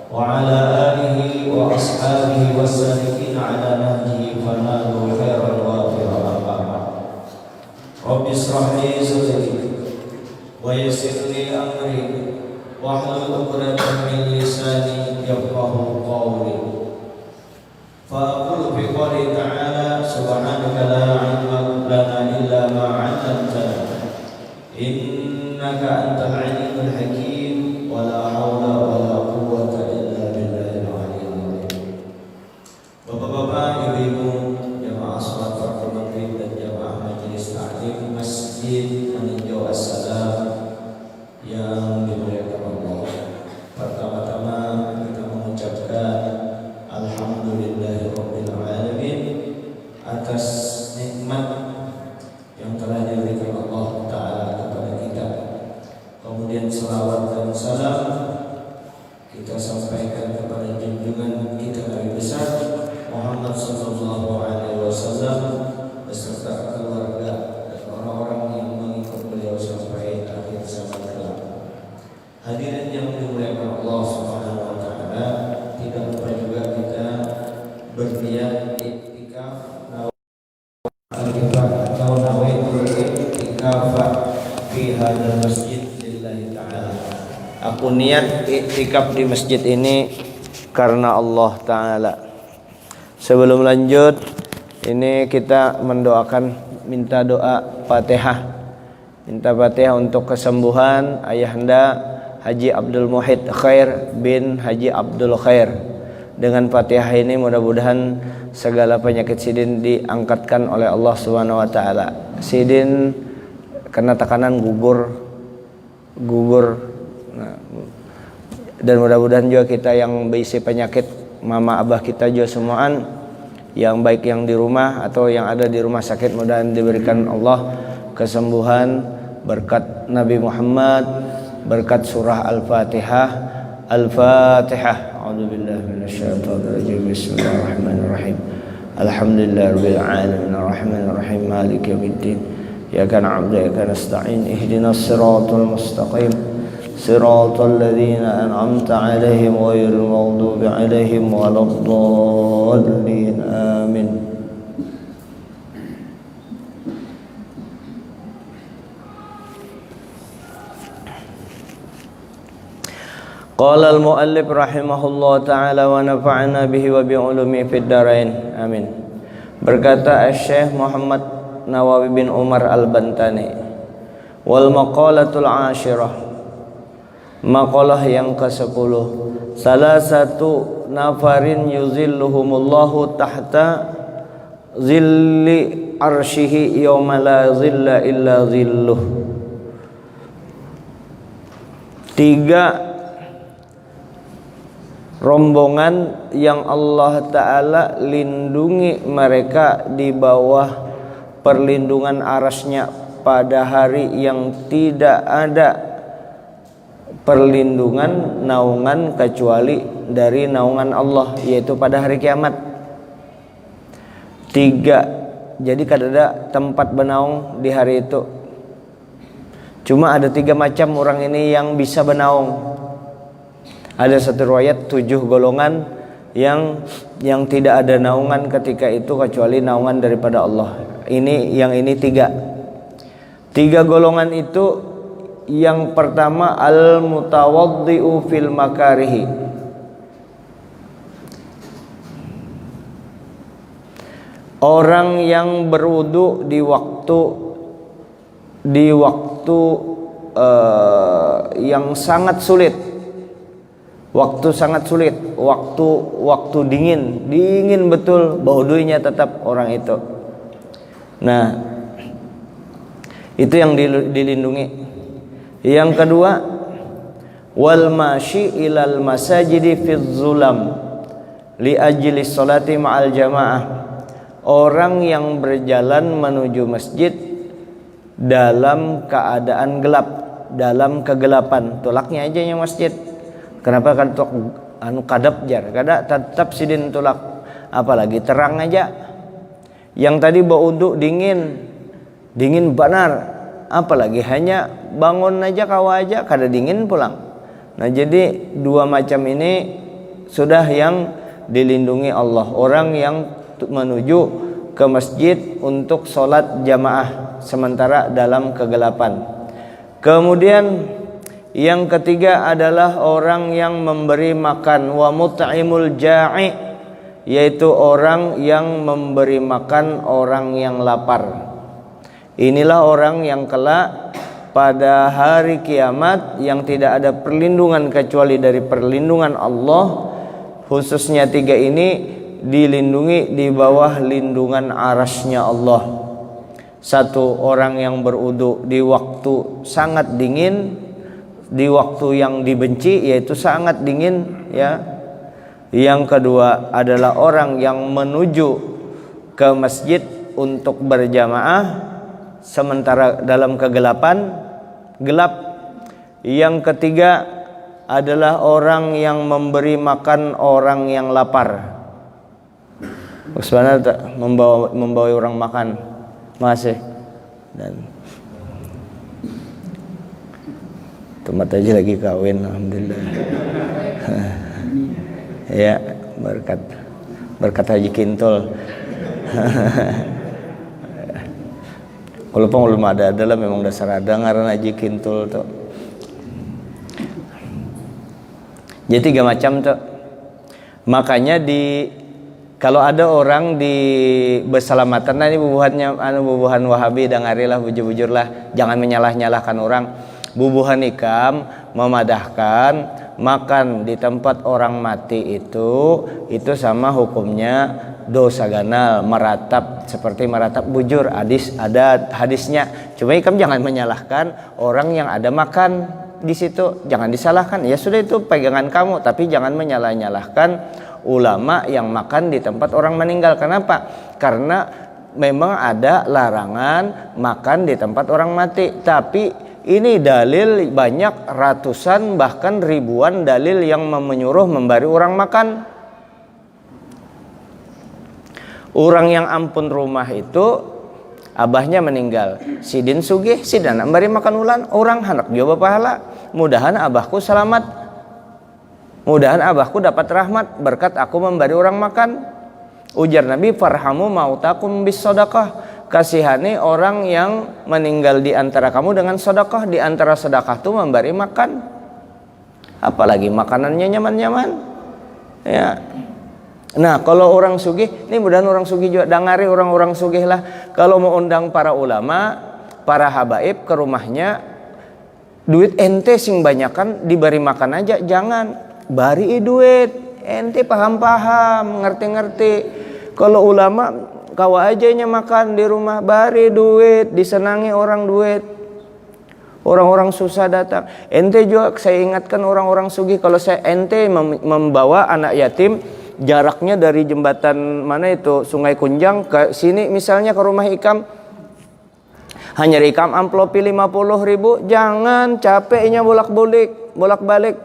وعلى آله وأصحابه والسالكين على نهجه فنالوا خيرا وافرا. أما بعد رب اشرح لي صدري ويسر لي أمري واحلل عقدة من لساني يفقهوا قولي. فأقول بقوله تعالى سبحانك لا علم لنا إلا ما علمتنا إنك أنت العليم الحكيم ولا حول ولا قوة إلا بالله العلي العظيم. Bapak-bapak, ibu-ibu, jamaah salat fardu maghrib dan jamaah majelis taklim Masjid Meninjau As-Salam yang dimuliakan Allah. Pertama-tama kita mengucapkan alhamdulillahirabbil alamin atas nikmat yang telah diberikan Allah Ta'ala kepada kita. Kemudian salawat dan salam kita sampaikan kepada junjungan kita Nabi besar Muhammad sallallahu alaihi wasallam beserta keluarga dan orang-orang yang mengikut beliau sampai akhir zaman kelak. Hadirin yang dimuliakan Allah Subhanahu wa taala, tidak lupa juga kita berniat iktikaf atau nawaitul iktikaf fi hadzal masjid lillahi taala. Aku niat iktikaf di masjid ini karena Allah taala. Sebelum lanjut, ini kita mendoakan, minta doa Fatihah. Minta Fatihah untuk kesembuhan Ayahanda Haji Abdul Muhid Khair bin Haji Abdul Khair. Dengan Fatihah ini mudah-mudahan segala penyakit Sidin diangkatkan oleh Allah Subhanahu wa taala. Sidin kena tekanan gugur. Nah, dan mudah-mudahan juga kita yang berisi penyakit, mama abah kita juga semuaan, yang baik yang di rumah atau yang ada di rumah sakit, mudah-mudahan diberikan Allah kesembuhan berkat Nabi Muhammad, berkat surah Al-Fatihah. Al-Fatihah. A'udzubillahi minasyaitonir rajim. Bismillahirrahmanirrahim. Alhamdulillahirabbil alamin arrahmanir rahim maliki yaumiddin. Iyyaka na'budu wa iyyaka nasta'in. Ihdinas siratal mustaqim. Siratal ladzina an'amta 'alaihim ghairil maghdubi 'alaihim waladdallin. Amin. Qala al-muallif rahimahullah ta'ala wa nafa'ana bihi wa bi'ulumi fid dharain. Amin. Berkata Syekh Muhammad Nawawi bin Umar Al-Bantani, wal maqalatul 'ashirah, maqalah yang ke-10, salah satu nafarin yuzilluhumullahu tahta zilli arsyihi yauma la zilla illa zilluh. 3 rombongan yang Allah Ta'ala lindungi mereka di bawah perlindungan arasnya pada hari yang tidak ada perlindungan naungan kecuali dari naungan Allah, yaitu pada hari kiamat. 3, jadi kadada tempat bernaung di hari itu. Cuma ada 3 macam orang ini yang bisa bernaung. Ada satu riwayat 7 golongan yang tidak ada naungan ketika itu kecuali naungan daripada Allah. Yang ini 3 golongan itu. Yang pertama al-mutawaddi'u fil makarihi, orang yang berwudu di waktu yang sangat sulit. Waktu sangat sulit, waktu dingin betul, baudunya tetap orang itu. Nah, itu yang dilindungi. Yang kedua, wal masyi ilal masajidi fiz zulam li ajli sholati ma'al jamaah, orang yang berjalan menuju masjid dalam keadaan gelap, dalam kegelapan. Tulaknya aja yang masjid. Kenapa kan kadap jar, kada tetap sidin tulak, apalagi terang aja. Yang tadi bau dingin benar, apalagi hanya bangun aja kawa aja kada dingin pulang. Nah, jadi 2 macam ini sudah yang dilindungi Allah. Orang yang menuju ke masjid untuk sholat jamaah sementara dalam kegelapan. Kemudian yang ketiga adalah orang yang memberi makan, wa mut'imul ja'i, yaitu orang yang memberi makan orang yang lapar. Inilah orang yang kelak pada hari kiamat yang tidak ada perlindungan kecuali dari perlindungan Allah. Khususnya tiga ini dilindungi di bawah lindungan arasnya Allah. Satu, orang yang berwudu di waktu sangat dingin, di waktu yang dibenci yaitu sangat dingin, ya. Yang kedua adalah orang yang menuju ke masjid untuk berjamaah sementara dalam kegelapan, gelap. Yang ketiga adalah orang yang memberi makan orang yang lapar. Bagaimana membawa orang makan? Masih. Dan temat aja lagi kawin, alhamdulillah. Ya, berkat Haji Kintul. Walaupun belum ada adalah memang dasar ada ngaran Haji Kintul tuh. Jadi tiga macam tuh. Makanya kalau ada orang di berselamatan, nah ini bubuhannya bubuhan Wahabi dangarilah bujur-bujurlah, jangan menyalah-nyalahkan orang. Bubuhan ikam memadahkan makan di tempat orang mati itu sama hukumnya dosa ganal, meratap seperti meratap bujur. Ada hadisnya. Cuma ikam jangan menyalahkan orang yang ada makan di situ, jangan disalahkan. Ya sudah, itu pegangan kamu, tapi jangan menyalah-nyalahkan ulama yang makan di tempat orang meninggal. Kenapa? Karena memang ada larangan makan di tempat orang mati, tapi ini dalil banyak, ratusan bahkan ribuan dalil yang menyuruh memberi orang makan. Orang yang ampun rumah itu abahnya meninggal, sidin sugih, sidana beri makan ulan, orang hanak juga pahala. Mudahan abahku selamat, mudahan abahku dapat rahmat berkat aku memberi orang makan. Ujar Nabi, farhamu mautakum bis sedekah. Kasihani orang yang meninggal di antara kamu dengan sedekah. Di antara sedekah itu memberi makan. Apalagi makanannya nyaman-nyaman. Ya. Nah, kalau orang sugih, ini mudahan orang sugih juga dangari orang-orang sugih lah. Kalau mau undang para ulama, para habaib ke rumahnya, duit ente sing banyakan diberi makan aja, jangan bari duit. Ente paham-paham, ngerti-ngerti. Kalau ulama kawa ajanya makan di rumah, bari duit, disenangi orang duit. Orang-orang susah datang. Ente juga saya ingatkan orang-orang sugih, kalau ente membawa anak yatim, jaraknya dari jembatan mana itu Sungai Kunjang ke sini misalnya ke rumah ikam, hanya ikam amplopi 50.000, jangan capeknya bolak-balik.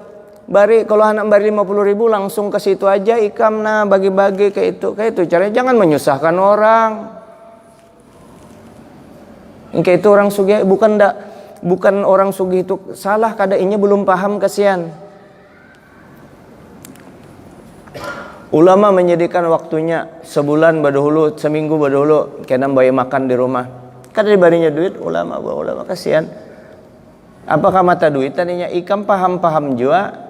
Bari kalau anak bari 50.000 langsung ke situ aja ikam, nah bagi-bagi kayak itu caranya. Jangan menyusahkan orang. Kayak itu orang sugih, bukan orang sugih itu salah, kadainya belum paham, kasihan. Ulama menyediakan waktunya sebulan badahulu, seminggu badahulu kena bayi makan di rumah. Kada dibarinya duit, ulama kasihan. Apakah mata duit tadinya ikam paham-paham juga,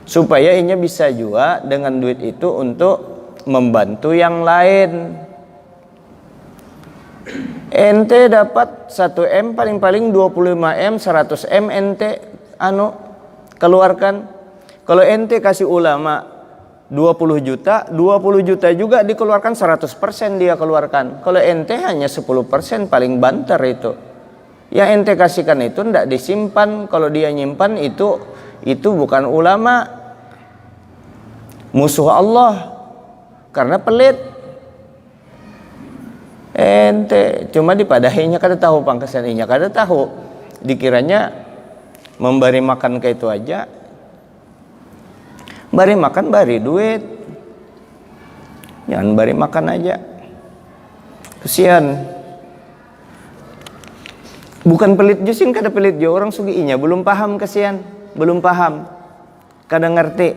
supaya inya bisa juga dengan duit itu untuk membantu yang lain. Ente dapat 1M, paling-paling 25M, 100M ente keluarkan. Kalau ente kasih ulama 20 juta juga dikeluarkan, 100% dia keluarkan. Kalau ente hanya 10%, paling banter itu. Yang ente kasihkan itu tidak disimpan. Kalau dia nyimpan itu bukan ulama, musuh Allah, karena pelit. Ente cuma dipadahinya kada tahu pangkasaninya, kada tahu, dikiranya memberi makan kayak itu aja. Bari makan, bari duit, jangan bari makan aja, kesian. Bukan pelit jusing, kada pelit jo orang sugiinya belum paham, kesian, belum paham, kada ngerti.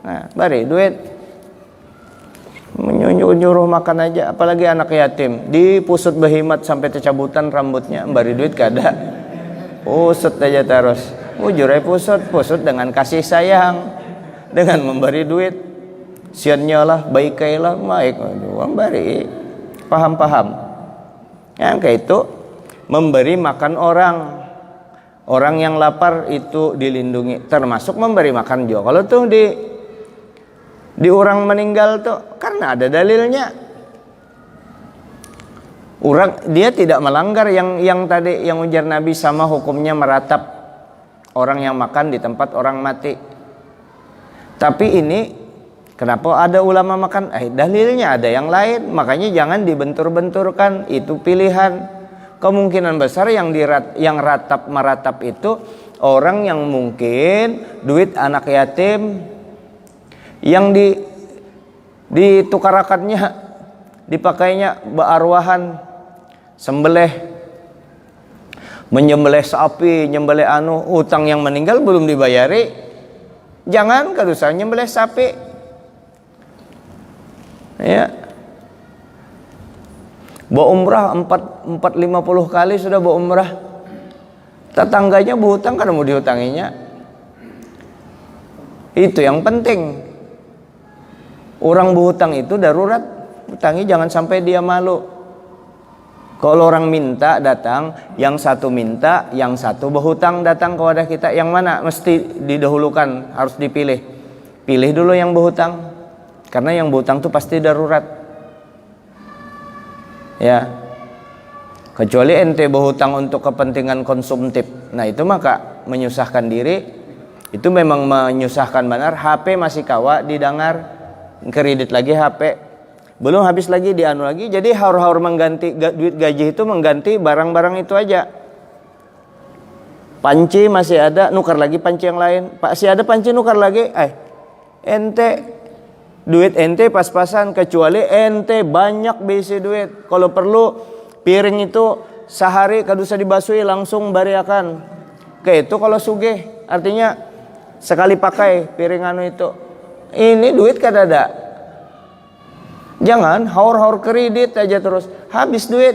Nah, bari duit menyuruh makan aja, apalagi anak yatim dipusut behimat sampai tercabutan rambutnya, bari duit kada. Pusut aja terus. Bujur aja pusut dengan kasih sayang, dengan memberi duit. Siannya lah, baik lah, baik. Uang bari, paham. Yang kayak itu memberi makan orang. Orang yang lapar itu dilindungi, termasuk memberi makan juga. Kalau tuh di orang meninggal tuh karena ada dalilnya. Orang dia tidak melanggar yang tadi yang ujar Nabi, sama hukumnya meratap orang yang makan di tempat orang mati. Tapi ini kenapa ada ulama makan? Dalilnya ada yang lain, makanya jangan dibentur-benturkan. Itu pilihan. Kemungkinan besar yang meratap itu orang yang mungkin duit anak yatim yang ditukarakannya, dipakainya berarwahan, menyembelih sapi, nyembelih utang yang meninggal belum dibayari. Jangan kadusa nyembelih sapi. Ya. Bawa umrah 50 kali sudah bawa umrah. Tetangganya berhutang karena mau dihutanginya. Itu yang penting. Orang berhutang itu darurat, hutangi jangan sampai dia malu. Kalau orang minta datang, yang satu minta, yang satu berhutang datang ke wadah kita, yang mana mesti didahulukan, harus dipilih. Pilih dulu yang berhutang, karena yang berhutang itu pasti darurat. Ya, kecuali ente berhutang untuk kepentingan konsumtif, nah itu maka menyusahkan diri. Itu memang menyusahkan benar. HP masih kawa didengar, kredit lagi HP, belum habis lagi dianu lagi. Jadi haur-haur mengganti duit gaji itu mengganti barang-barang itu aja. Panci masih ada, nukar lagi panci yang lain. Masih ada panci, nukar lagi. Ente duit ente pas-pasan, kecuali ente banyak bisi duit. Kalau perlu piring itu sehari kadusa dibasuhi langsung bariakan. Kayak itu kalau sugih, artinya sekali pakai piring itu. Ini duit kada ada. Jangan haur-haur kredit aja terus, habis duit.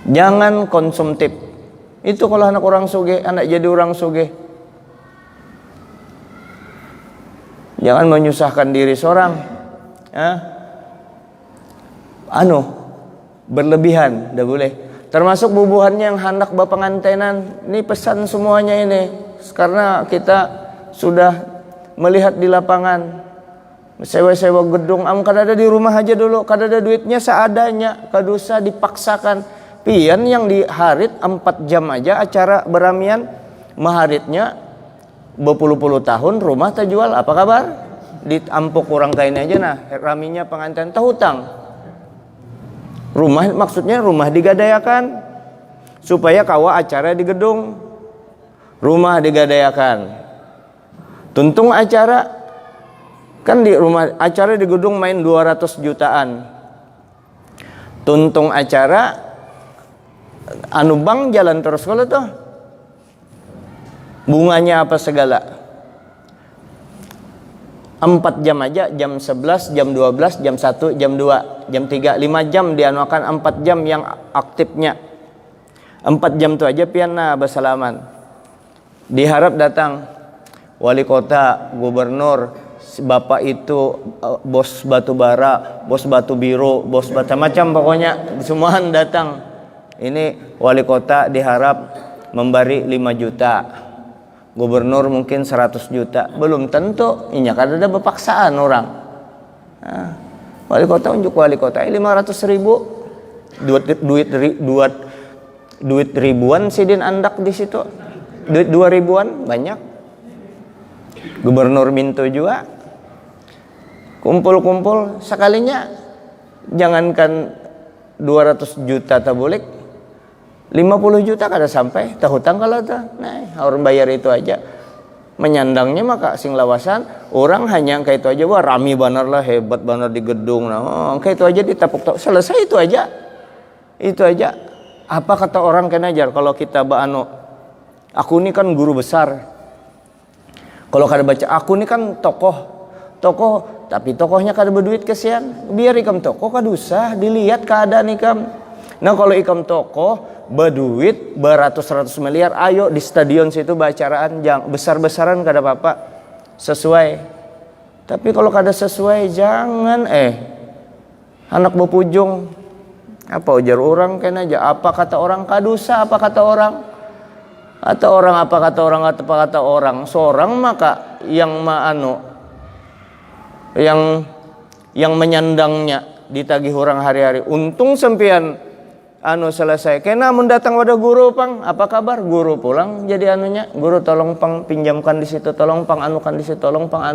Jangan konsumtif. Itu kalau anak orang sugih, anak jadi orang sugih. Jangan menyusahkan diri seorang. Berlebihan, dah boleh. Termasuk bubuhannya yang hendak berpengantenan. Ini pesan semuanya ini. Karena kita sudah melihat di lapangan. Sewa-sewa gedung. Kada ada di rumah aja dulu. Kada ada duitnya seadanya. Kadusa dipaksakan. Pian yang diharit 4 jam aja acara beramian. Maharitnya berpuluh-puluh tahun rumah terjual, apa kabar? Ditampuk kurang kain aja nah, raminya pengantin hutang. Rumah maksudnya rumah digadayakan supaya kawa acara di gedung. Rumah digadayakan. Tuntung acara kan di rumah acara di gedung main 200 jutaan. Tuntung acara bang jalan terus kalau tuh. Bunganya apa segala. 4 jam aja, jam 11, jam 12, jam 1, jam 2, jam 3, 5 jam dianuakan 4 jam yang aktifnya. 4 jam itu aja piana bersalaman. Diharap datang wali kota, gubernur, bapak itu bos batu bara, bos batu biru, bos macam-macam pokoknya semuaan datang. Ini wali kota diharap memberi 5 juta. Gubernur mungkin 100 juta, belum tentu. Ini kan ada berpaksaan orang. Wali kota unjuk wali kota 500.000 duit ribuan sidin andak di situ. Duit 2 ribuan banyak. Gubernur minta juga. Kumpul-kumpul sekalinya jangankan 200 juta tabulik. 50 juta kada sampai hutang kalau tuh. Nah, harus bayar itu aja. Menyandangnya maka sing lawasan orang hanya kayak itu aja, wah rami banar lah, hebat banar di gedung. Nah, kayak itu aja ditapuk selesai itu aja. Itu aja. Apa kata orang kenajar kalau kita aku ini kan guru besar. Kalau kada baca aku ini kan tokoh tapi tokohnya kada berduit kesian, biar ikam tokoh kada usah dilihat keadaan ikam. Nah kalau ikam tokoh berduit beratus-ratus miliar, ayo di stadion situ bacaraan, jangan besar-besaran kada apa-apa, sesuai. Tapi kalau kada sesuai jangan anak bepujung apa ujar orang kena aja, apa kata orang kadusa, apa kata orang apa kata orang seorang maka yang yang menyandangnya ditagih orang hari-hari. Untung sempian selesai kena mendatang wadah guru pang, apa kabar guru pulang jadi guru tolong pang pinjamkan di situ, tolong pang anukan di situ, tolong pang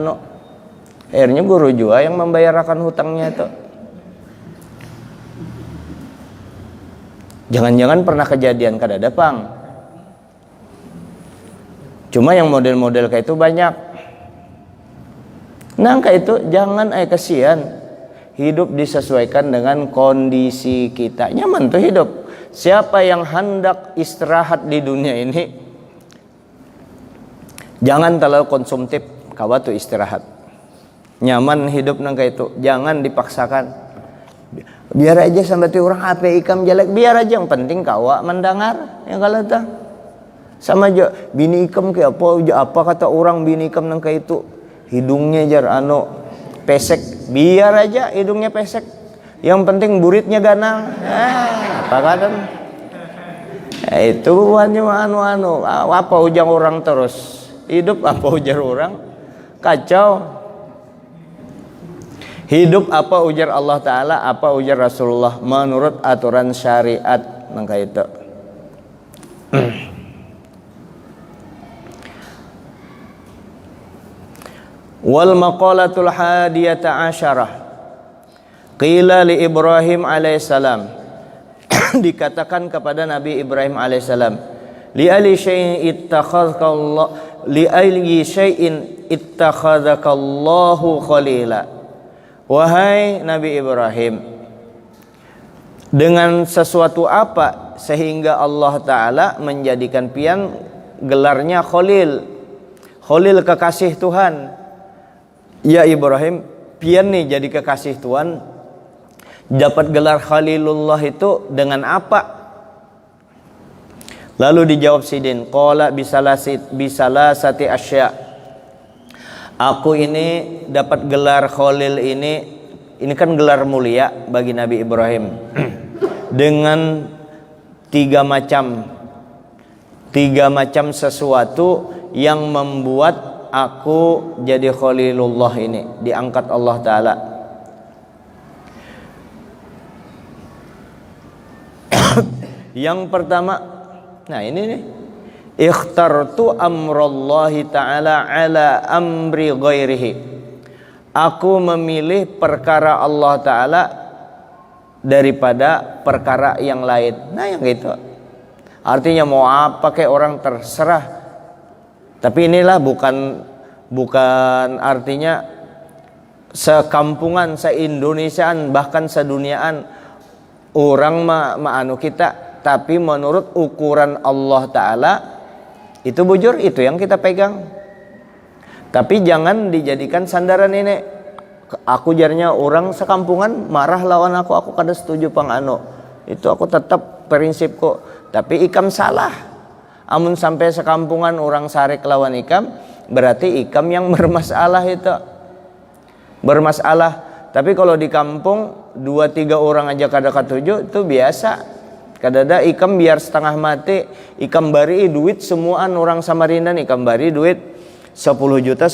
akhirnya guru juga yang membayarkan hutangnya itu. Jangan-jangan pernah kejadian kada pang. Cuma yang model-model kayak itu banyak. Nah kayak itu jangan kasihan. Hidup disesuaikan dengan kondisi kita. Nyaman tuh hidup. Siapa yang hendak istirahat di dunia ini, jangan terlalu konsumtif, kawa tuh istirahat. Nyaman hidup nang kayak itu, jangan dipaksakan. Biar aja sampai tuh orang apa ikam jelek, biar aja, yang penting kawa mendengar. Yang kalau tuh sama aja bini ikam kayak apa kata orang bini ikam nang kayak itu, hidungnya jar pesek, biar aja hidungnya pesek, yang penting buritnya ganal. Apa kata itu hanya apa ujang orang terus hidup, apa ujar orang kacau hidup, apa ujar Allah Ta'ala, apa ujar Rasulullah menurut aturan syariat nang kayak itu. Wal maqalatul hadiyata asyarah qila li Ibrahim alaihissalam dikatakan kepada Nabi Ibrahim alaihissalam, li ali syai'in ittakhadhakallahu khalila. Wahai Nabi Ibrahim, dengan sesuatu apa sehingga Allah Ta'ala menjadikan pian gelarnya Khalil, Khalil kekasih Tuhan. Ya Ibrahim, pian nih jadi kekasih Tuhan, dapat gelar Khalilullah itu dengan apa? Lalu dijawab Sidin, qala bisalasati asya. Aku ini dapat gelar Khalil ini kan gelar mulia bagi Nabi Ibrahim dengan tiga macam sesuatu yang membuat aku jadi Khalilullah ini, diangkat Allah Ta'ala. Yang pertama, nah ini nih, ikhtartu amrallahi ta'ala ala amri ghairihi. Aku memilih perkara Allah Ta'ala daripada perkara yang lain. Nah yang gitu, artinya mau apa kayak orang terserah. Tapi inilah bukan artinya sekampungan, se-Indonesiaan, bahkan seduniaan orang ma'anu kita. Tapi menurut ukuran Allah Ta'ala itu bujur, itu yang kita pegang. Tapi jangan dijadikan sandaran ini. Aku jarnya orang sekampungan marah lawan aku kada setuju pangano. Itu aku tetap prinsipku. Tapi ikam salah. Amun sampai sekampungan orang sarik lawan ikam, berarti ikam yang bermasalah itu. Bermasalah. Tapi kalau di kampung 2-3 orang aja kada katuju, itu biasa. Kadada ikam biar setengah mati, ikam bari duit semuaan orang Samarinda, ikam bari duit 10 juta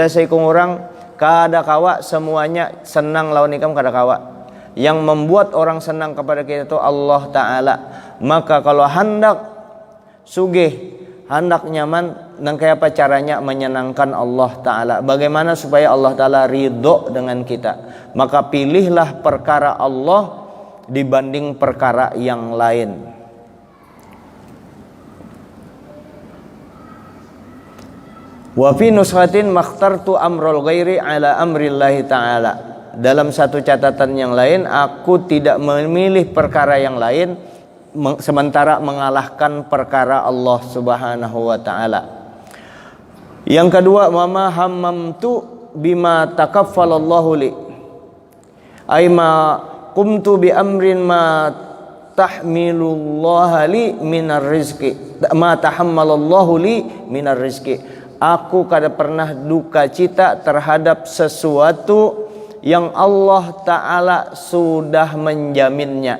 seikung orang, kada kawa semuanya senang lawan ikam, kada kawa. Yang membuat orang senang kepada kita itu Allah Ta'ala. Maka kalau hendak sugih, hendak nyaman, dan kayak apa caranya menyenangkan Allah Ta'ala, bagaimana supaya Allah Ta'ala ridho dengan kita, maka pilihlah perkara Allah dibanding perkara yang lain. Wa fi nusratin makhtartu amrul ghairi ala amrillahi ta'ala. Dalam satu catatan yang lain, aku tidak memilih perkara yang lain sementara mengalahkan perkara Allah Subhanahu wa ta'ala. Yang kedua, mama hammamtu bima takaffalallahu li. Ay ma qumtu bi amrin ma tahmilullah li minar rizqi. Ma tahammalallahu li minar rizqi. Aku kada pernah duka cita terhadap sesuatu yang Allah Ta'ala sudah menjaminnya.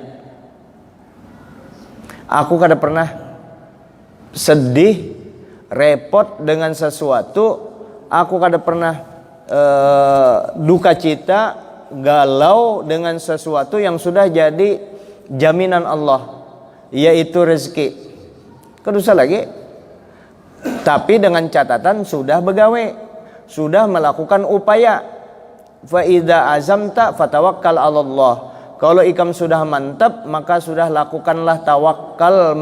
Aku kada pernah sedih, repot dengan sesuatu. Aku kada pernah duka cita, galau dengan sesuatu yang sudah jadi jaminan Allah, yaitu rezeki. Kedusa lagi, tapi dengan catatan sudah begawe, sudah melakukan upaya. Fa idza azamta fatawakkal 'ala Allah. Kalau ikam sudah mantap, maka sudah lakukanlah tawakal,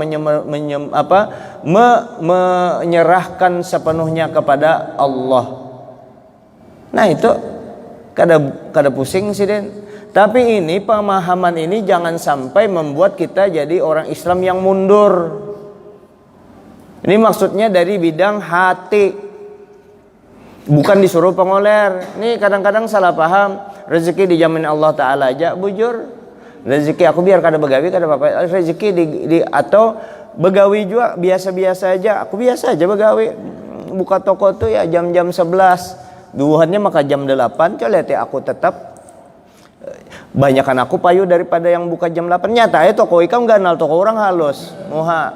menyerahkan sepenuhnya kepada Allah. Nah itu kada pusing sih Den. Tapi ini pemahaman ini jangan sampai membuat kita jadi orang Islam yang mundur. Ini maksudnya dari bidang hati, bukan disuruh pengoler. Nih kadang-kadang salah paham. Rezeki dijamin Allah Ta'ala aja bujur. Rezeki aku biar kada begawi kada apa-apa. Rezeki atau begawi juga biasa-biasa aja. Aku biasa aja begawi. Buka toko tuh ya jam-jam 11. Duhannya maka jam 8. Coba lihat ya, aku tetap banyakan aku payu daripada yang buka jam 8. Nyata ya toko ikam ganal, toko orang halus. Moha.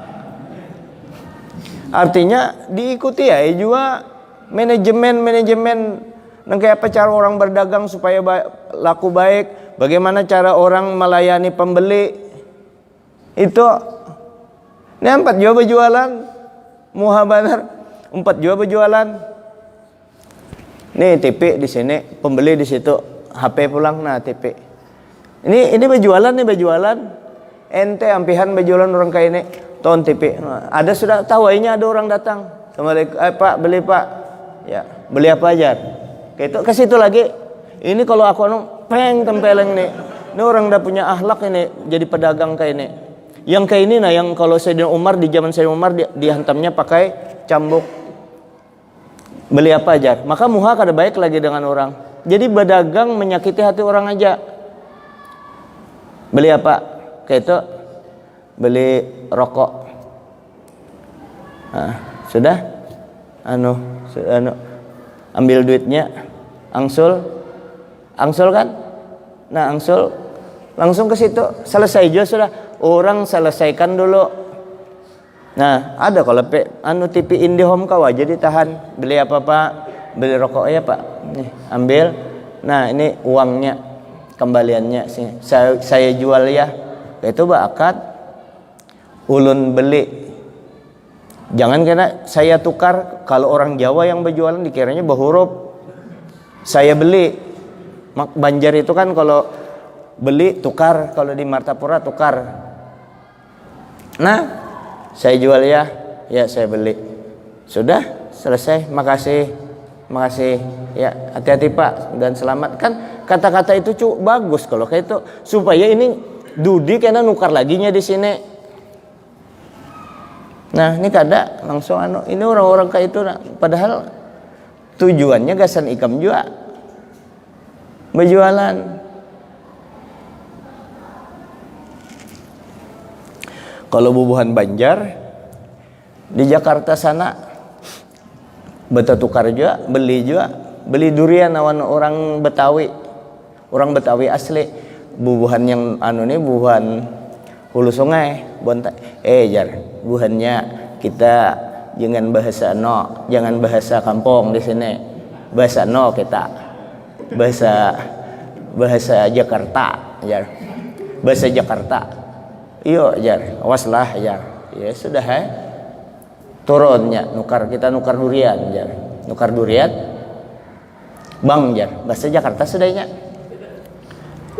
Artinya diikuti ya juga manajemen nang kayak apa cara orang berdagang supaya laku baik, bagaimana cara orang melayani pembeli. Itu ini 4 juga berjualan muha benar, 4 juga berjualan. Nih TP di sini, pembeli di situ, HP pulang, nah TP. Ini berjualan nih berjualan. Ente ampihan berjualan orang kayak ini, ton TP. Nah, ada sudah tahu ini ada orang datang. Assalamualaikum, Pak beli Pak. Ya, beli apa aja? Kayak itu ke situ lagi. Ini kalau aku peng tempeleng nih. Ini orang udah punya akhlak ini jadi pedagang kayak ini. Yang kayak ini nah yang kalau Sayyidina Umar di zaman Sayyidina Umar dihantamnya pakai cambuk. Beli apa aja? Maka muha kada baik lagi dengan orang. Jadi berdagang menyakiti hati orang aja. Beli apa? Kayak itu beli rokok. Nah, sudah ambil duitnya, angsul kan? Nah angsul langsung ke situ, selesai juga sudah. Orang selesaikan dulu. Nah ada kalau TV IndiHome kau aja ditahan. Beli apa Pak? Beli rokok ya Pak. Nih ambil. Nah ini uangnya, kembaliannya sini. Saya jual ya. Itu akad ulun beli. Jangan kena saya tukar. Kalau orang Jawa yang berjualan dikiranya berhuruf saya beli. Banjar itu kan kalau beli tukar, kalau di Martapura tukar. Nah saya jual ya saya beli. Sudah selesai, makasih ya, hati-hati Pak dan selamat. Kan kata-kata itu bagus kalau kayak itu, supaya ini Dudi kena nukar laginya di sini. Nah ini kada langsung ini orang-orang kayak itu, padahal tujuannya gasan ikam juga berjualan. Kalau bubuhan Banjar di Jakarta sana beta tukar juga, beli durian awan orang Betawi asli. Bubuhan yang bubuhan hulu sungai bontak. Bubuhannya kita jangan bahasa kampung di sini, bahasa kita bahasa Jakarta bahasa Jakarta. Iyo awaslah ya sudah turunnya kita nukar durian bang bahasa Jakarta sudahnya.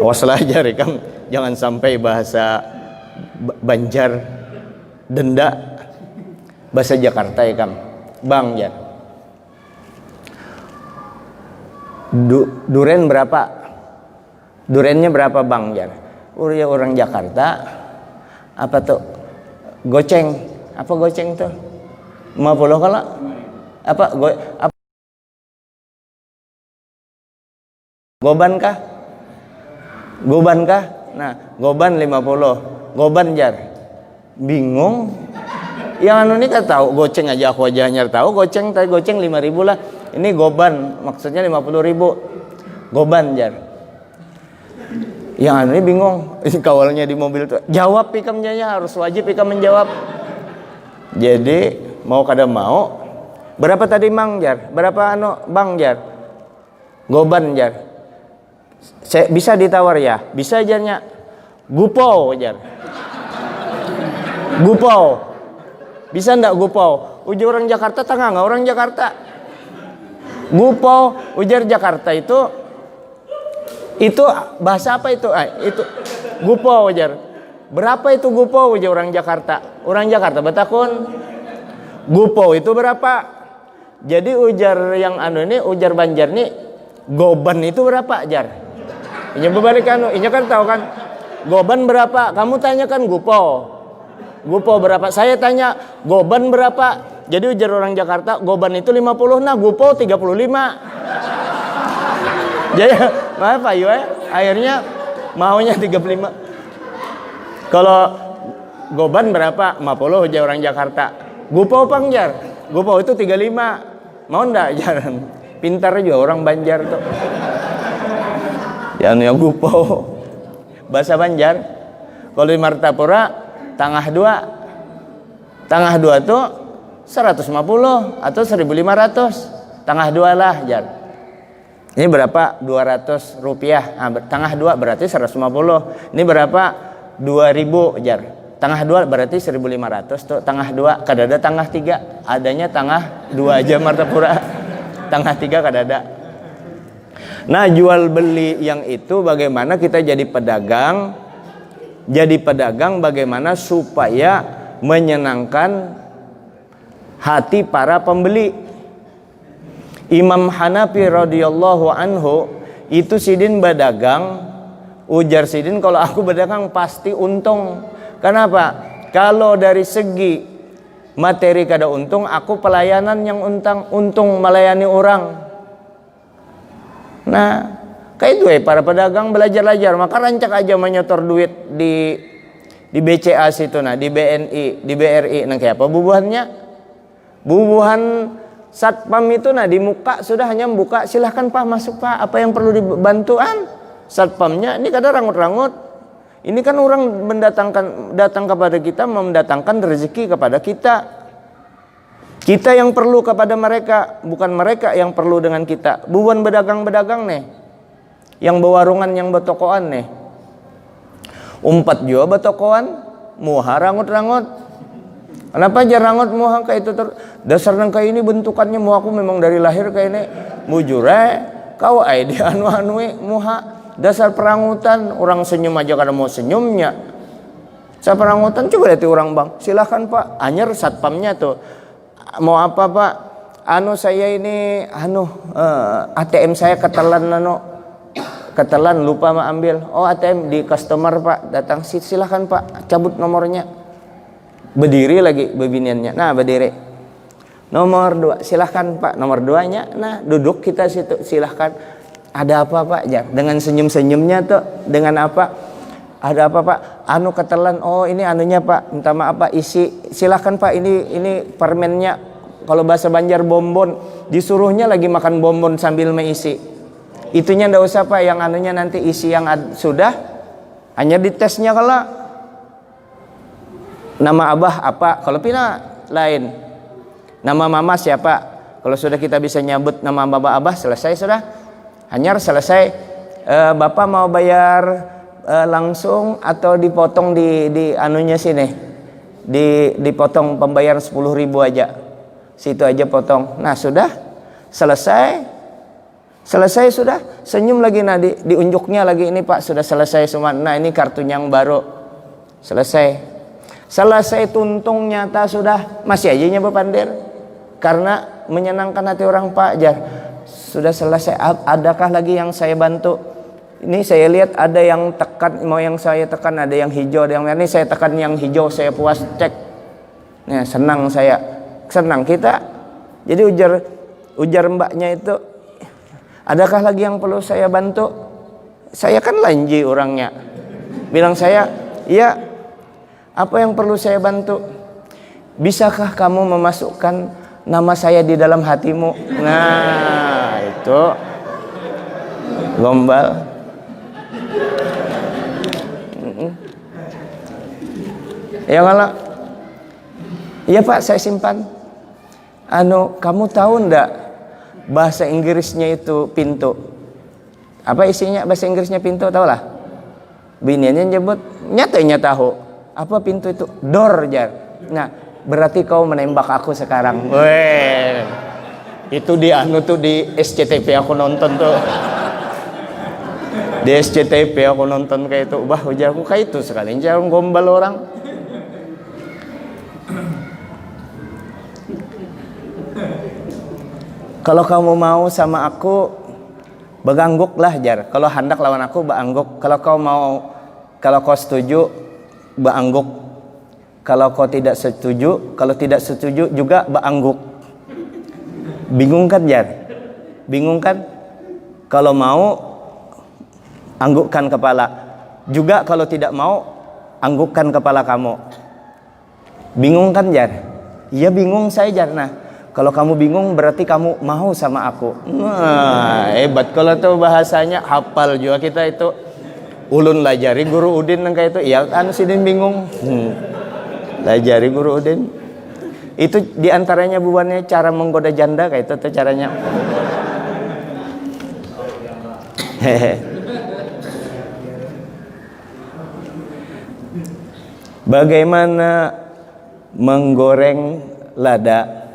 Awaslah kamu jangan sampai bahasa Banjar denda bahasa Jakarta ya kam bang Duren berapa? Durennya berapa bang orang Jakarta apa tuh goceng? Apa goceng tuh? 50 kalau apa goban kah? Goban kah? Nah, goban 50. Goban jar. Bingung. Yang anu ini kan tahu goceng aja aku aja nyar tahu goceng 5.000 lah. Ini goban maksudnya 50.000. Goban jar. Yang anu ini bingung. Kawalnya di mobil tuh. Jawab pikamnya harus wajib pikam menjawab. Jadi mau kada mau berapa tadi Mang jar? Berapa anu Bang jar? Goban jar. Saya bisa ditawar ya? Bisa jarnya. Gupau jar. Gupau. Bisa ndak gupau? Ujar orang Jakarta tengah nggak orang Jakarta? Gupau ujar Jakarta itu bahasa apa itu? Itu gupau ujar. Berapa itu gupau ujar orang Jakarta? Orang Jakarta betakun. Gupau itu berapa? Jadi ujar yang anu ini ujar Banjar nih goban itu berapa jar? Ini berbalik anu, ini kan tahu kan goban berapa? Kamu tanyakan gupau. Gupau berapa? Saya tanya goban berapa? Jadi ujar orang Jakarta goban itu 50, nah gupau 35. Jadi maaf ayo akhirnya maunya 35. Kalau goban berapa? 50 ujar orang Jakarta. Gupau pangjar. Gupau itu 35. Mau ndak jalan? Pintar juga orang Banjar tuh. Yang gupau. Bahasa Banjar. Kalau di Martapura tangah 2 tuh 150 atau 1.500. Tangah 2 lah jar. Ini berapa? 200 rupiah. Nah, tangah 2 berarti 150. Ini berapa? 2.000 jar. Tangah 2 berarti 1.500 tuh. Tangah 2 kadada tangah 3. Adanya tangah 2 aja Martapura. Tangah 3 kadada. Nah, jual beli yang itu bagaimana kita jadi pedagang? Jadi pedagang bagaimana supaya menyenangkan hati para pembeli. Imam Hanafi radhiyallahu anhu itu sidin berdagang, ujar sidin kalau aku berdagang pasti untung. Kenapa? Kalau dari segi materi kada untung, aku pelayanan yang untung melayani orang. Nah, kayak itu para pedagang belajar-belajar, maka rancak aja menyetor duit di BCA situ nah, di BNI, di BRI, nah kayak apa bubuhannya? Bubuhan satpam itu nah di muka sudah hanya membuka, silahkan Pak masuk Pak, apa yang perlu dibantuan? Satpamnya ini kadang rangut-rangut. Ini kan orang datang kepada kita, mendatangkan rezeki kepada kita. Kita yang perlu kepada mereka, bukan mereka yang perlu dengan kita. Bubuhan bedagang-bedagang nih, yang bewarungan, yang betokoan nih. Umpat juga betokoan, muha rangut-rangut. Kenapa aja rangut muha kayak itu dasar nang kayak ini bentukannya muha aku memang dari lahir kayak ini. Mujure kau di anu-anui muha. Dasar perangutan, orang senyum aja kada mau senyumnya. Saya perangutan coba lihat orang bang, silahkan Pak. Anyer satpamnya tuh, mau apa Pak? Anu saya ini, ATM saya ketelan lupa mau ambil. Oh ATM di customer Pak, datang silahkan Pak, cabut nomornya. Berdiri lagi bebiniannya, nah berdiri. Nomor 2, silahkan Pak. Nomor 2-nya, nah duduk kita situ, silahkan. Ada apa Pak? Dengan senyum-senyumnya tuh, dengan apa? Ada apa Pak? Anu ketelan. Oh ini anunya Pak. Minta maaf Pak. Isi. Silahkan Pak. Ini permennya. Kalau bahasa Banjar bonbon. Disuruhnya lagi makan bonbon sambil mengisi. Itunya ndak usah Pak. Yang anunya nanti isi yang sudah. Hanya ditesnya kalau. Nama abah apa? Kalau pina lain. Nama mama siapa? Kalau sudah kita bisa nyebut nama bapak abah, selesai sudah. Hanya selesai. Bapak mau bayar langsung atau dipotong di anunya sini, dipotong pembayaran 10.000 aja, situ aja potong. Nah sudah selesai sudah, senyum lagi, nah diunjuknya lagi, ini Pak sudah selesai semua. Nah ini kartunya yang baru, selesai tuntung nyata sudah, masih aja nyoba pandir karena menyenangkan hati orang Pak jar. Sudah selesai, adakah lagi yang saya bantu? Ini saya lihat ada yang tekan, mau yang saya tekan, ada yang hijau, ada yang merah. Ini saya tekan yang hijau, saya puas, cek. Nah, senang kita Jadi ujar mbaknya itu, adakah lagi yang perlu saya bantu? Saya kan lanji orangnya. Bilang saya, iya, apa yang perlu saya bantu? Bisakah kamu memasukkan nama saya di dalam hatimu? Nah, itu gombal. Ya kalau, iya Pak, saya simpan. Kamu tahu ndak bahasa Inggrisnya itu pintu? Apa isinya bahasa Inggrisnya pintu? Tahu lah. Biniannya nyebut, nyatanya tahu. Apa pintu itu? Door, jar. Nah, berarti kau menembak aku sekarang. Weh, itu di tuh di SCTV aku nonton tuh. Di SCTV aku nonton kayak itu. Bah, ujarku kayak itu sekali. Jangan gombal orang. Kalau kamu mau sama aku, begangguk lah, jar. Kalau hendak lawan aku, beangguk. Kalau kau setuju, beangguk. Kalau kau tidak setuju, kalau tidak setuju juga beangguk. Bingung kan, jar? Bingung kan? Kalau mau, anggukkan kepala. Juga kalau tidak mau, anggukkan kepala kamu. Bingung kan, jar? Iya bingung saya, jar. Nah, kalau kamu bingung berarti kamu mau sama aku. Nah, hebat kalau tuh bahasanya, hafal juga kita itu. Ulun lajari guru Udin yang kayak itu. Iya kan sidin bingung. Lajari guru Udin. Itu diantaranya buannya cara menggoda janda kayak itu tuh caranya. Bagaimana menggoreng lada?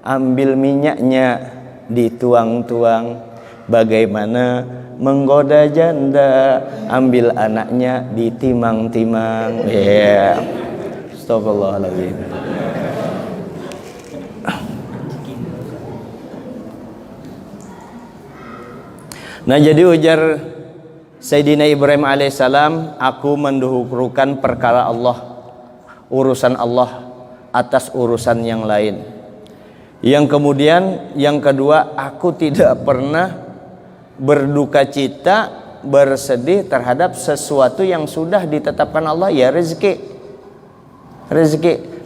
Ambil minyaknya, dituang-tuang. Bagaimana menggoda janda? Ambil anaknya, ditimang-timang. Ya, astagfirullahaladzim. Nah, jadi ujar Sayyidina Ibrahim alaihissalam, aku mendahulukan perkara Allah, urusan Allah atas urusan yang lain. Yang kemudian, yang kedua, aku tidak pernah berduka cita, bersedih terhadap sesuatu yang sudah ditetapkan Allah, ya rezeki.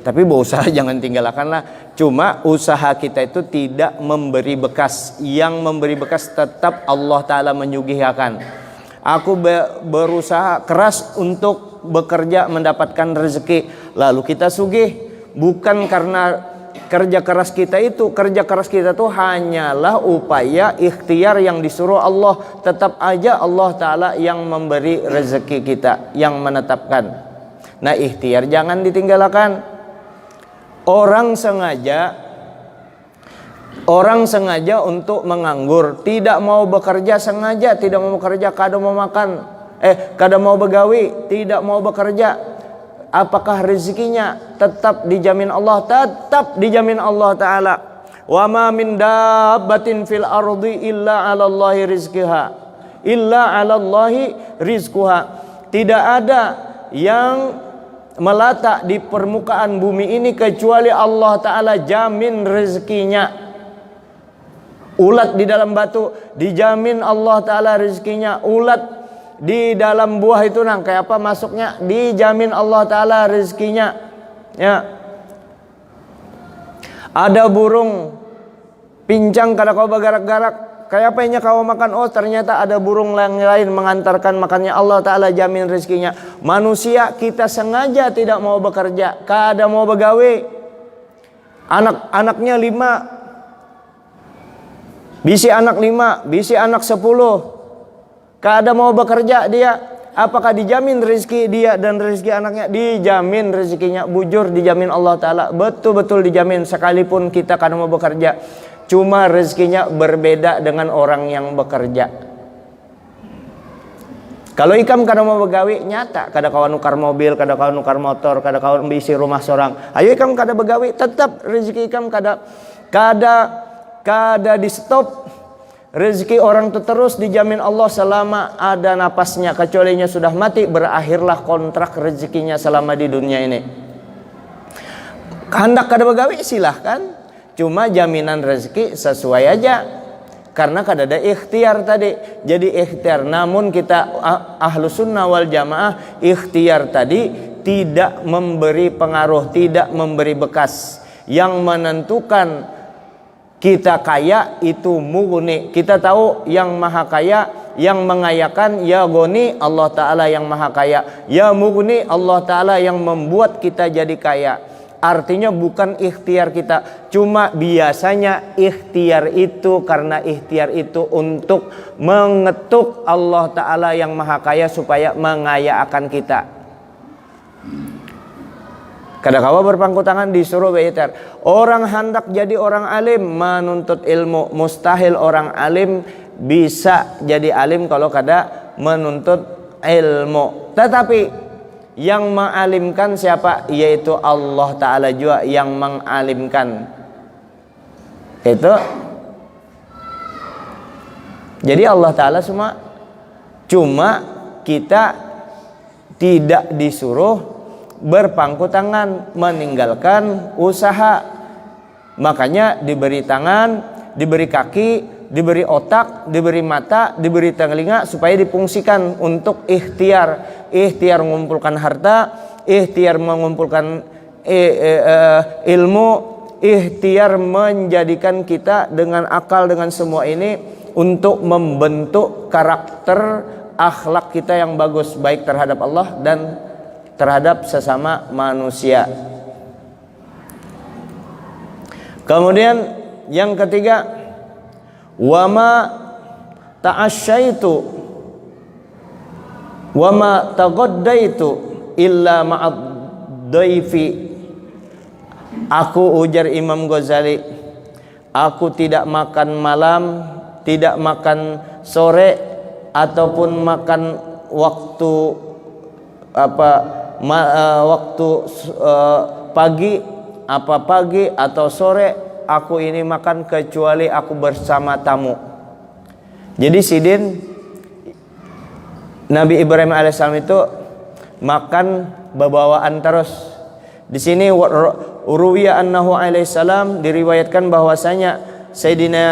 Tapi berusaha jangan tinggalkanlah. Cuma usaha kita itu tidak memberi bekas. Yang memberi bekas tetap Allah Ta'ala menyugihakan. Aku berusaha keras untuk bekerja mendapatkan rezeki, lalu kita sugih. Bukan karena kerja keras kita itu hanyalah upaya ikhtiar yang disuruh Allah. Tetap aja Allah Ta'ala yang memberi rezeki kita, yang menetapkan. Nah, ikhtiar jangan ditinggalkan. Orang sengaja untuk menganggur, tidak mau bekerja, sengaja tidak mau bekerja, kadang mau makan, kadang mau begawi, tidak mau bekerja. Apakah rezekinya tetap dijamin Allah? Tetap dijamin Allah Ta'ala. Wa ma min dabbatin fil ardi illa 'alallahi rizqiha. Illa 'alallahi rizquha. Tidak ada yang melata di permukaan bumi ini kecuali Allah Ta'ala jamin rezekinya. Ulat di dalam batu dijamin Allah Ta'ala rezekinya. Ulat di dalam buah itu kayak apa masuknya, dijamin Allah Ta'ala rezekinya. Ya. Ada burung pincang kada kau bergarak-garak, kayak apa yang kau makan? Oh, ternyata ada burung yang lain mengantarkan makannya. Allah Ta'ala jamin rezekinya. Manusia kita sengaja tidak mau bekerja, kada mau begawe. Anak-anaknya 5, bisi anak 5, bisi anak 10. Kada mau bekerja dia, apakah dijamin rezeki dia dan rezeki anaknya? Dijamin rezekinya, bujur dijamin Allah Ta'ala, betul-betul dijamin. Sekalipun kita kada mau bekerja, cuma rezekinya berbeda dengan orang yang bekerja. Kalau ikam kada mau begawi, nyata kada kawan nukar mobil, kada kawan nukar motor, kada kawan bisi rumah seorang. Ayo ikam kada begawi, tetap rezeki ikam kada di stop. Rezeki orang itu terus dijamin Allah selama ada napasnya. Kecuali sudah mati, berakhirlah kontrak rezekinya selama di dunia ini. Hendak kada begawi silahkan. Cuma jaminan rezeki sesuai aja, karena kadada ikhtiar tadi. Jadi ikhtiar, namun kita Ahlus Sunnah wal Jamaah ikhtiar tadi tidak memberi pengaruh, tidak memberi bekas. Yang menentukan kita kaya itu Mughni. Kita tahu yang maha kaya, yang mengayakan ya Ghani, Allah Ta'ala yang maha kaya. Ya Mughni, Allah Ta'ala yang membuat kita jadi kaya. Artinya bukan ikhtiar kita. Cuma biasanya ikhtiar itu karena ikhtiar itu untuk mengetuk Allah Ta'ala yang maha kaya supaya mengayakan kita. Kadang-kala berpangku tangan disuruh beitar. Orang hendak jadi orang alim, menuntut ilmu. Mustahil orang alim bisa jadi alim kalau kada menuntut ilmu. Tetapi yang mengalimkan siapa? Yaitu Allah Ta'ala juga yang mengalimkan. Itu. Jadi Allah Ta'ala semua. Cuma kita tidak disuruh berpangku tangan, meninggalkan usaha. Makanya diberi tangan, diberi kaki, diberi otak, diberi mata, diberi telinga supaya difungsikan untuk ikhtiar. Ikhtiar mengumpulkan harta, ikhtiar mengumpulkan ilmu, ikhtiar menjadikan kita dengan akal, dengan semua ini untuk membentuk karakter akhlak kita yang bagus, baik terhadap Allah dan terhadap sesama manusia. Kemudian yang ketiga, wama ta'asyaitu wama taghaddaitu illa ma'ad dhaifi. Aku, ujar Imam Ghazali, aku tidak makan malam, tidak makan sore ataupun makan waktu waktu pagi, apa pagi atau sore, aku ini makan kecuali aku bersama tamu. Jadi sidin Nabi Ibrahim alaihissalam itu makan bawaan terus. Di sini uruwiya annahu alaihissalam, diriwayatkan bahwasanya Sayyidina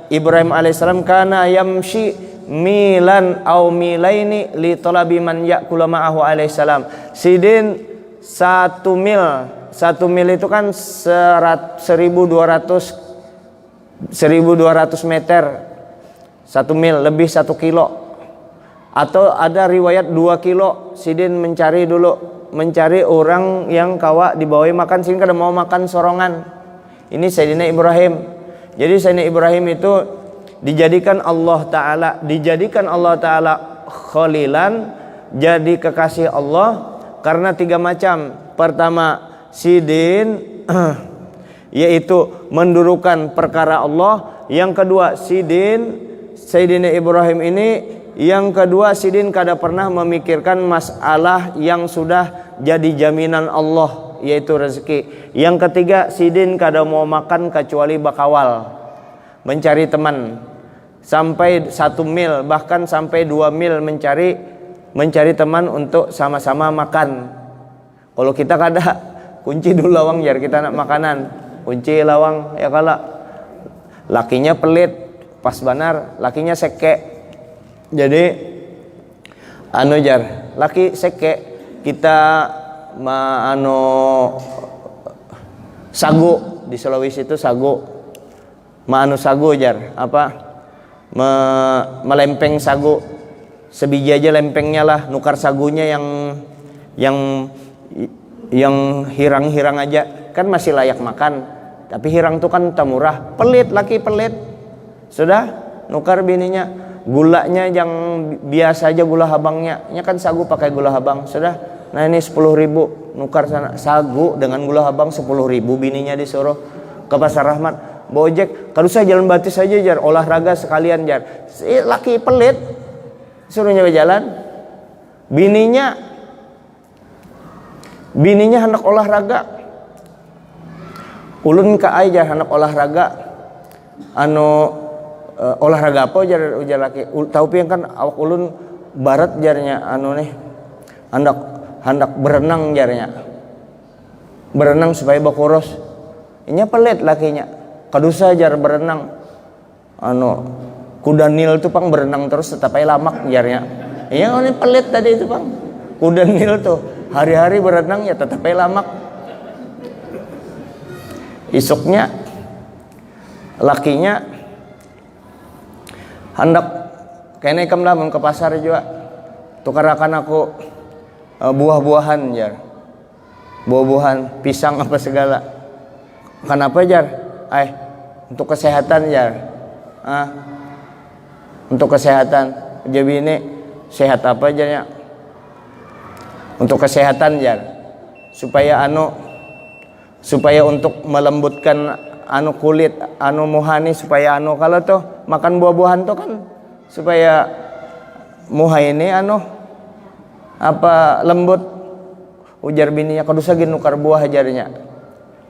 Ibrahim alaihissalam kana yamshi milan au milaini li talabi man ya'kula ma'ahu alaihissalam. Sidin 1 mil itu kan 1200 meter. 1 mil lebih 1 kilo. Atau ada riwayat 2 kilo. Sidin mencari orang yang kawa dibawahi makan. Sidin kada mau makan sorongan. Ini Sayyidina Ibrahim. Jadi Sayyidina Ibrahim itu dijadikan Allah Ta'ala khalilan, jadi kekasih Allah karena 3 macam. Pertama, sidin yaitu mendurukan perkara Allah. Yang kedua, Sayyidina Ibrahim ini, yang kedua sidin kada pernah memikirkan masalah yang sudah jadi jaminan Allah, yaitu rezeki. Yang ketiga, sidin kada mau makan kecuali bakawal, mencari teman. Sampai 1 mil, bahkan sampai 2 mil mencari teman untuk sama-sama makan. Kalau kita kada, kunci dulu lawang jar kita nak makanan. Kunci lawang ya kala. Lakinya pelit, pas banar, lakinya seke. Jadi jar, laki seke kita sagu di Sulawesi itu sagu. Sagu jar, melempeng sagu sebiji aja lempengnya lah, nukar sagunya yang hirang-hirang aja kan masih layak makan, tapi hirang tuh kan tak murah, pelit, laki pelit, sudah nukar bininya. Gulanya yang biasa aja, gula habangnya, nya kan sagu pakai gula habang, sudah. Nah ini 10.000 nukar sana sagu dengan gula habang 10.000, bininya disuruh ke Pasar Rahmat. Bojek, kalau saya jalan batis saja jar, olahraga sekalian jar. Si laki pelit, suruh nyoba jalan. Bininya hendak olahraga. Ulun ka ai jar hendak olahraga. Olahraga apa jar laki? Tahu pian kan awak ulun barat jarnya hendak berenang jarnya. Berenang supaya bakuros. Inya pelit lakinya. kadusa jar berenang kuda Nil tuh pang berenang terus tetapi lamak jarnya. Iya ini pelit tadi itu pang. Kuda Nil tuh hari-hari berenang ya tetapi lamak. Isuknya lakinya hendak kayaknya ikam lah ke pasar juga tukarakan aku buah-buahan jar, buah-buahan pisang apa segala. Kenapa jar? Untuk kesehatan jar. Untuk kesehatan. Jadi ini sehat apa jarnya? Untuk kesehatan jar. Supaya untuk melembutkan kulit muha nih supaya kalau tuh makan buah-buahan tuh kan supaya muha ini lembut. Ujar bininya kadusa gin nukar buah ajarnya.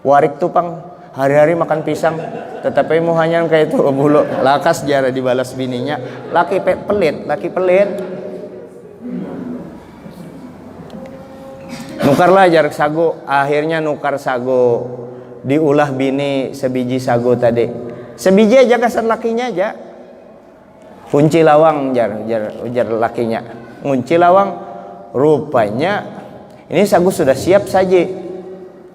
Warik tuh pang hari-hari makan pisang tetapi muhanya kayak itu bulu lakas jara dibalas bininya. Laki pelit. Nukarlah jarak sago, akhirnya nukar sago. Diulah bini sebiji sago tadi. Sebiji aja kasar lakinya aja. Kunci lawang ujar lakinya. Kunci lawang rupanya ini sagu sudah siap saja.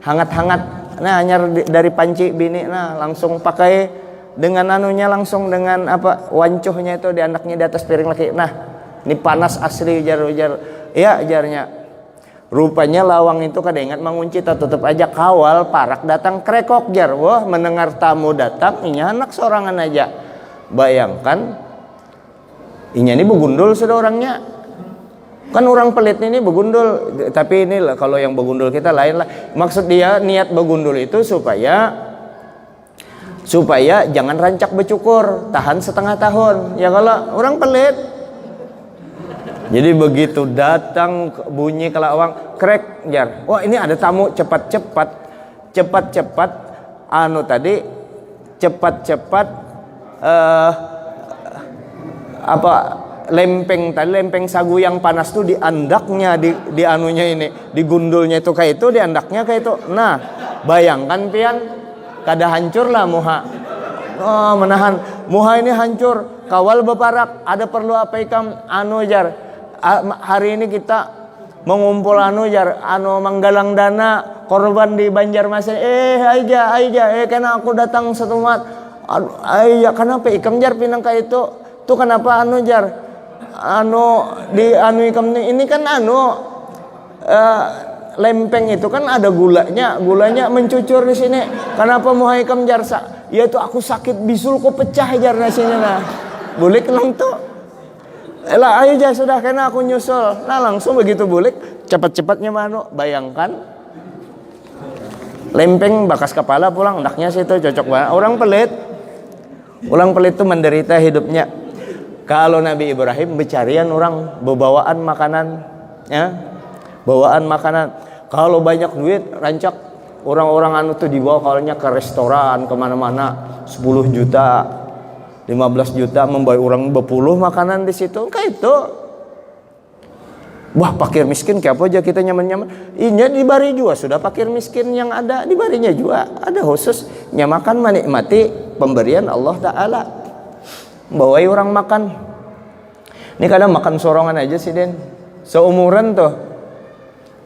Hangat-hangat. Nah, hanya dari panci bini langsung pakai dengan langsung dengan wancuhnya itu di anaknya di atas piring laki. Nah, ini panas asli ujar. Iya ajarnya. Rupanya lawang itu kada ingat mengunci tutup aja kawal parak datang krekok jar. Wah mendengar tamu datang ini anak seorangan aja. Bayangkan ini begundul sudah orangnya. Kan orang pelit ini begundul. Tapi ini lah kalau yang begundul kita lain lah. Maksud dia niat begundul itu supaya jangan rancak becukur, tahan setengah tahun. Ya kalau orang pelit. Jadi begitu datang bunyi kelawang krek jar. Wah ini ada tamu cepat-cepat lempeng sagu yang panas tuh di andaknya di anunya ini di gundulnya itu kayak itu di andaknya kayak itu. Nah bayangkan pian kada hancur lah muha. Menahan muha ini hancur kawal beparak. Ada perlu apa ikam jar. Hari ini kita mengumpul menggalang dana korban di Banjarmasin. Aja karena aku datang setumat. Kenapa ikam jar pinang kayak itu? Tuh kenapa jar? Ikam ini kan lempeng itu kan ada gulanya mencucur di sini. Kenapa mau ikam jar? Ya itu aku sakit bisul kok pecah jar nasinya nah. Boleh kenang tuh. Ayo aja sudah karena aku nyusul. Nah langsung begitu bulik cepat-cepatnya bayangkan lempeng bakas kepala pulang hendaknya situ cocok banget. Orang pelit tuh menderita hidupnya. Kalau Nabi Ibrahim bercarian orang bawaan makanan ya. Bawaan makanan. Kalau banyak duit rancak orang-orang tuh dibawa kalanya ke restoran kemana-mana 10 juta 15 juta membawa orang 10 makanan di situ kayak itu. Wah fakir miskin kayak apa aja kita nyaman-nyaman. Ini dibari juga sudah fakir miskin yang ada dibarinya juga ada khusus nyamakan menikmati pemberian Allah Ta'ala. Bawai orang makan. Ini kadang makan sorongan aja sih Den. Seumuran tuh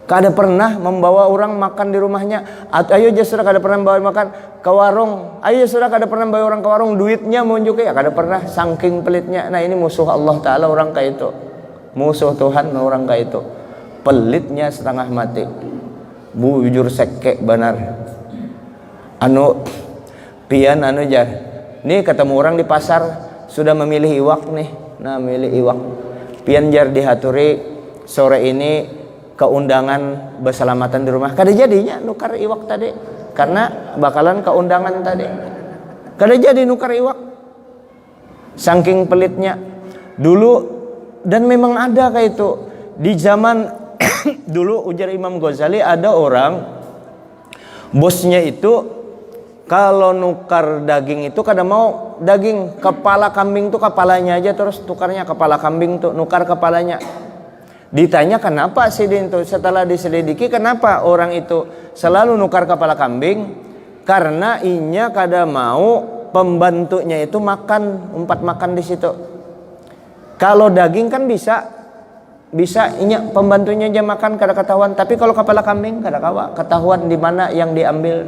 kada pernah membawa orang makan di rumahnya. Ayo aja sudah kada pernah membawa makan ke warung. Ayo sudah kada pernah membawa orang ke warung duitnya menunjuk ya kada pernah saking pelitnya. Nah ini musuh Allah Ta'ala orang kayak itu. Musuh Tuhan orang kayak itu. Pelitnya setengah mati. Bujur sekek benar. Pian jar. Nih ketemu orang di pasar sudah memilih iwak nih. Nah milih iwak. Pian jar dihaturi sore ini keundangan berselamatan di rumah. Kada jadinya nukar iwak tadi karena bakalan keundangan tadi. Kada jadi nukar iwak. Saking pelitnya dulu dan memang ada kayak itu di zaman dulu ujar Imam Ghazali ada orang bosnya itu kalau nukar daging itu kada mau daging kepala kambing tuh kepalanya aja terus tukarnya kepala kambing tuh nukar kepalanya. Ditanya kenapa sih itu setelah diselidiki kenapa orang itu selalu nukar kepala kambing karena inya kada mau pembantunya itu umpat makan di situ. Kalau daging kan bisa inya pembantunya aja makan kada ketahuan, tapi kalau kepala kambing kada kawa ketahuan di mana yang diambil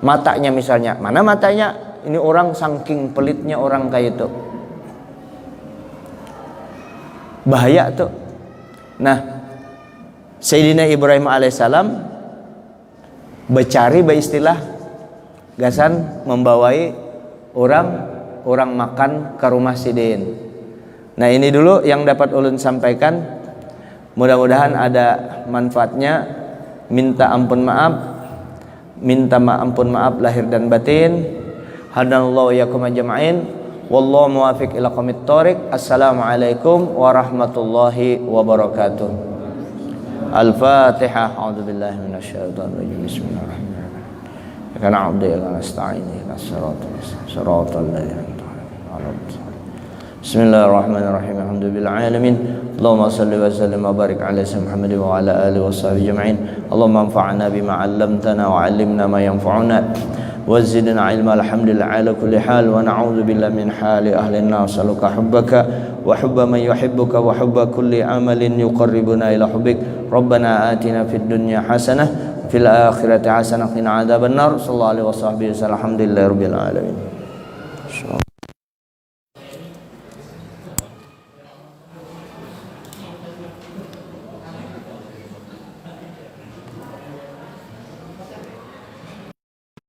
matanya misalnya. Mana matanya? Ini orang saking pelitnya orang kayak itu. Bahaya tuh. Nah, Sayyidina Ibrahim alaihissalam bercari istilah gasan membawai orang makan ke rumah sidin. Nah, ini dulu yang dapat ulun sampaikan. Mudah-mudahan ada manfaatnya. Minta ampun maaf lahir dan batin. Hadanallahu yakum ajma'in. Wallahu muwafiq ila aqwamit thoriq. Assalamualaikum warahmatullahi wabarakatuh. Al-Fatihah. A'udzubillahi minasyaitonir rajim. Bismillahirrahmanirrahim. Ya na'budu wa nasta'in ihdinas siratal ladzina an'amta 'alaihim. Bismillahirrahmanirrahim. Alhamdulillahi alamin. Allahumma shalli wa sallim wa barik ala sayyidina Muhammad wa ala alihi wa sahbihi ajma'in. Allahumma anfa'na bima 'allamtana wa 'allimna ma yanfa'una wa zidna 'ilma. Alhamdulillah ala kulli hal wa na'udzu billahi min hali ahli an-nar. Saluka hubbaka wa hubba man yuhibbuka wa hubba kulli amalin yuqarribuna ila hubbik. Rabbana atina fid dunya hasanah fil akhirati hasanah wa qina adzabannar. Sallallahu alaihi wasallam. Alhamdulillahirabbil alamin.